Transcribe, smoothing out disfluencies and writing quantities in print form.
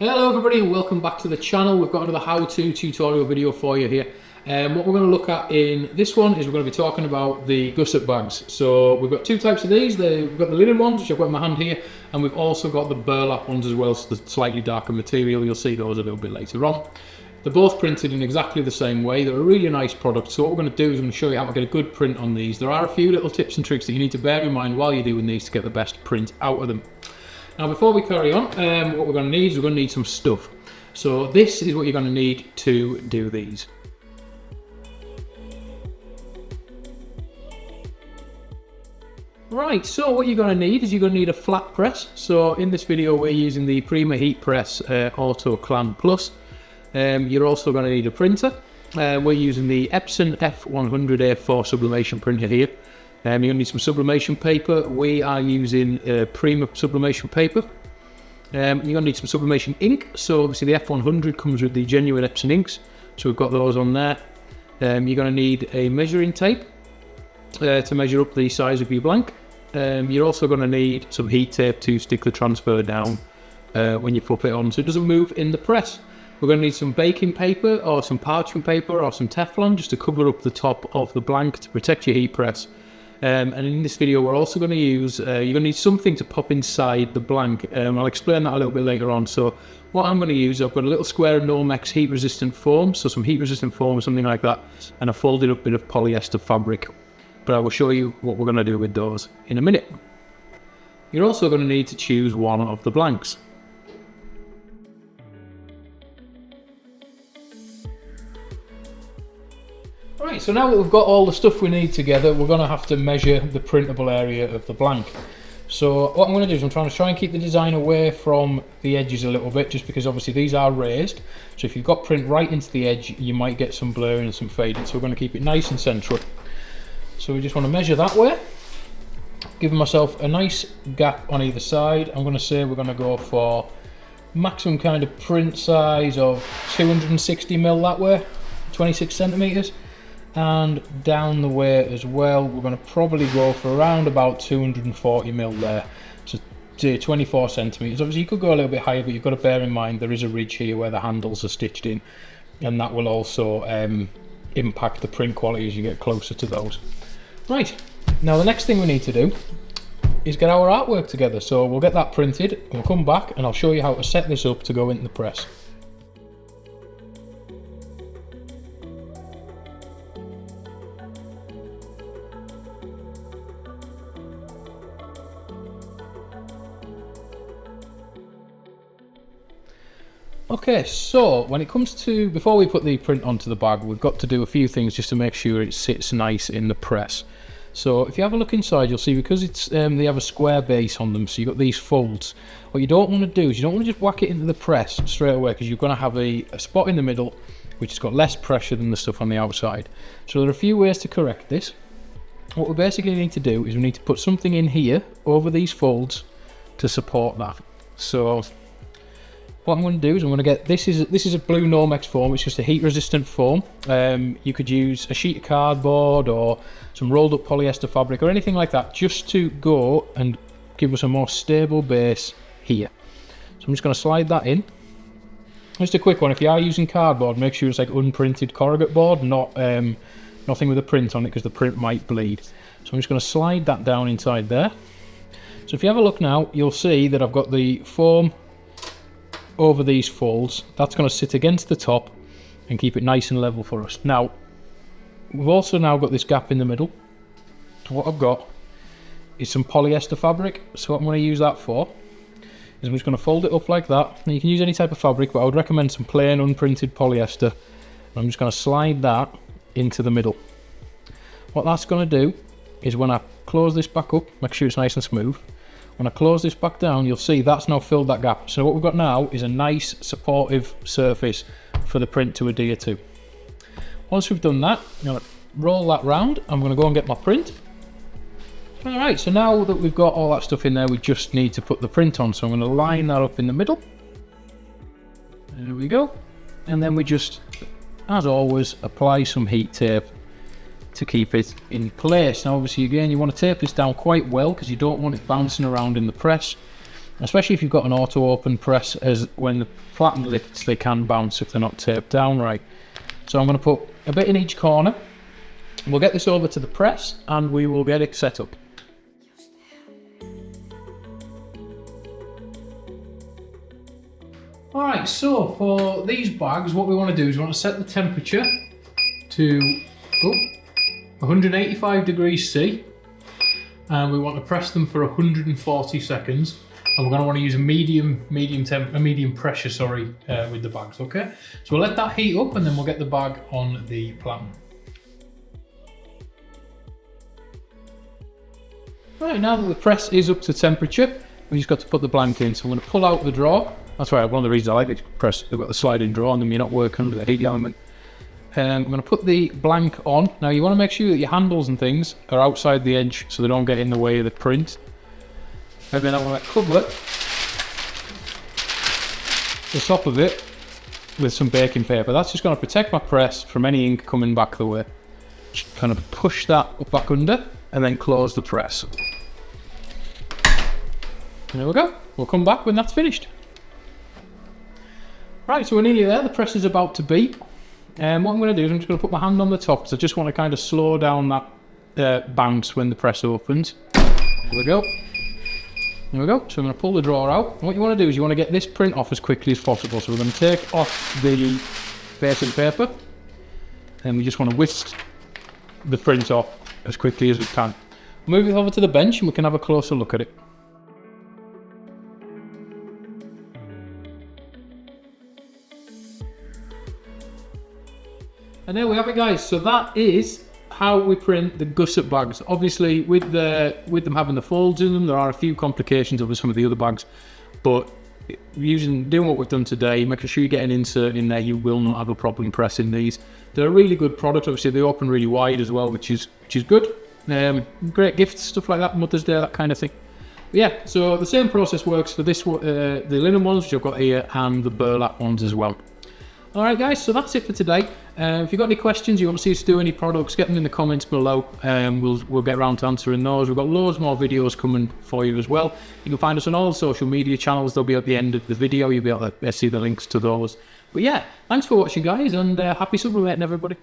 Hello everybody and welcome back to the channel. We've got another how-to tutorial video for you here. What we're going to look at in this one is we're going to be talking about the gusset bags. So we've got two types of these. We've got the linen ones, which I've got in my hand here, and we've also got the burlap ones as well, so the slightly darker material. You'll see those a little bit later on. They're both printed in exactly the same way. They're a really nice product. So what we're going to do is I'm going to show you how to get a good print on these. There are a few little tips and tricks that you need to bear in mind while you're doing these to get the best print out of them. Now before we carry on, what we're going to need is we're going to need some stuff. So this is what you're going to need to do these. Right, so what you're going to need is you're going to need a flat press. So in this video we're using the Prima heat press Auto Clam Plus. You're also going to need a printer. We're using the Epson F100 A4 sublimation printer here. You're going to need some sublimation paper. We are using Prima sublimation paper. You're going to need some sublimation ink. So obviously the F100 comes with the genuine Epson inks. So we've got those on there. You're going to need a measuring tape to measure up the size of your blank. You're also going to need some heat tape to stick the transfer down when you put it on so it doesn't move in the press. We're going to need some baking paper or some parchment paper or some Teflon just to cover up the top of the blank to protect your heat press. And in this video we're also going to use, you're going to need something to pop inside the blank. I'll explain that a little bit later on. So what I'm going to use, I've got a little square of Nomex heat resistant foam, so some heat resistant foam or something like that, and a folded up bit of polyester fabric. But I will show you what we're going to do with those in a minute. You're also going to need to choose one of the blanks. Right, so now that we've got all the stuff we need together, we're going to have to measure the printable area of the blank. So what I'm going to do is I'm trying to keep the design away from the edges a little bit, just because obviously these are raised. So if you've got print right into the edge, you might get some blurring and some fading. So we're going to keep it nice and central. So we just want to measure that way. Giving myself a nice gap on either side. I'm going to say we're going to go for maximum kind of print size of 260mm that way, 26 centimeters. And down the way as well, we're going to probably go for around about 240mm there, so 24 centimeters. Obviously you could go a little bit higher, but you've got to bear in mind there is a ridge here where the handles are stitched in, and that will also impact the print quality as you get closer to those. Right, now the next thing we need to do is get our artwork together. So we'll get that printed, we'll come back and I'll show you how to set this up to go into the press. Okay, so when it comes to, before we put the print onto the bag, we've got to do a few things just to make sure it sits nice in the press. So if you have a look inside, you'll see because it's they have a square base on them, so you've got these folds. What you don't want to do is you don't want to just whack it into the press straight away, because you're going to have a spot in the middle which has got less pressure than the stuff on the outside. So there are a few ways to correct this. What we basically need to do is we need to put something in here over these folds to support that. So what I'm going to do is I'm going to get, this is a blue Nomex foam. It's just a heat resistant foam. You could use a sheet of cardboard or some rolled up polyester fabric or anything like that, just to go and give us a more stable base here. So I'm just going to slide that in. Just a quick one, if you are using cardboard, make sure it's like unprinted corrugate board, not nothing with a print on it, because the print might bleed. So I'm just going to slide that down inside there. So if you have a look now, you'll see that I've got the foam over these folds. That's going to sit against the top and keep it nice and level for us. Now we've also now got this gap in the middle. So what I've got is some polyester fabric. So what I'm going to use that for is I'm just going to fold it up like that. Now you can use any type of fabric, but I would recommend some plain unprinted polyester. And I'm just going to slide that into the middle. What that's going to do is when I close this back up, make sure it's nice and smooth. When I close this back down, you'll see that's now filled that gap. So what we've got now is a nice supportive surface for the print to adhere to. Once we've done that, I'm going to roll that round. I'm going to go and get my print. Alright, so now that we've got all that stuff in there, we just need to put the print on. So I'm going to line that up in the middle. There we go. And then we just, as always, apply some heat tape to keep it in place. Now obviously again you want to tape this down quite well, because you don't want it bouncing around in the press. especially if you've got an auto open press, as when the platen lifts they can bounce if they're not taped down right. So I'm going to put a bit in each corner. We'll get this over to the press and we will get it set up. Alright, so for these bags what we want to do is we want to set the temperature to 185 degrees C, and we want to press them for 140 seconds, and we're going to want to use a medium pressure with the bags. Okay, so we'll let that heat up and then we'll get the bag on the platen. Right, now that the press is up to temperature, we just got to put the blank in. So I'm going to pull out the drawer. That's right, one of the reasons I like it, press, they've got the sliding drawer on them, you're not working under the heat element. I'm going to put the blank on. Now you want to make sure that your handles and things are outside the edge so they don't get in the way of the print. And then I want to cover the top of it with some baking paper. That's just going to protect my press from any ink coming back the way. Just kind of push that back under and then close the press. And there we go. We'll come back when that's finished. Right, so we're nearly there. The press is about to beep. And what I'm going to do is I'm just going to put my hand on the top because I just want to kind of slow down that bounce when the press opens. There we go. There we go. So I'm going to pull the drawer out. And what you want to do is you want to get this print off as quickly as possible. So we're going to take off the baking paper and we just want to whisk the print off as quickly as we can. Move it over to the bench and we can have a closer look at it. And there we have it, guys. So that is how we print the gusset bags. Obviously, with them having the folds in them, there are a few complications over some of the other bags. But doing what we've done today, making sure you get an insert in there, you will not have a problem pressing these. They're a really good product. Obviously, they open really wide as well, which is good. Great gifts, stuff like that, Mother's Day, that kind of thing. But yeah, so the same process works for this, the linen ones, which I've got here, and the burlap ones as well. Alright guys, so that's it for today. If you've got any questions, you want to see us do any products, get them in the comments below. We'll get around to answering those. We've got loads more videos coming for you as well. You can find us on all social media channels. They'll be at the end of the video. You'll be able to see the links to those. But yeah, thanks for watching guys, and happy sublimating everybody.